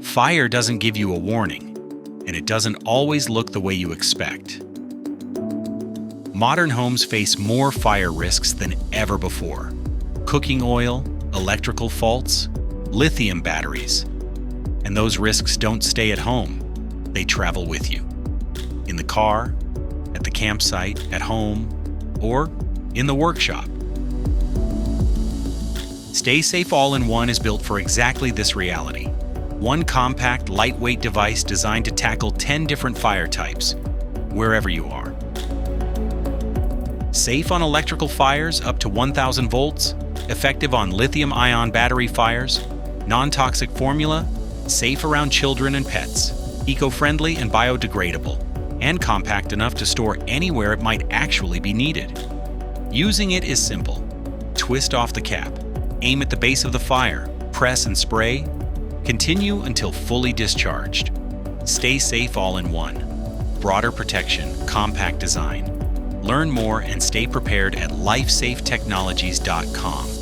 Fire doesn't give you a warning, and it doesn't always look the way you expect. Modern homes face more fire risks than ever before. Cooking oil, electrical faults, lithium batteries. And those risks don't stay at home. They travel with you. In the car, at the campsite, at home, or in the workshop. StaySafe All-in-1 is built for exactly this reality. One compact, lightweight device designed to tackle 10 different fire types, wherever you are. Safe on electrical fires up to 1,000 volts, effective on lithium-ion battery fires, non-toxic formula, safe around children and pets, eco-friendly and biodegradable, and compact enough to store anywhere it might actually be needed. Using it is simple. Twist off the cap, aim at the base of the fire, press and spray, continue until fully discharged. StaySafe All-in-1. Broader protection, compact design. Learn more and stay prepared at LifeSafe Technologies.com.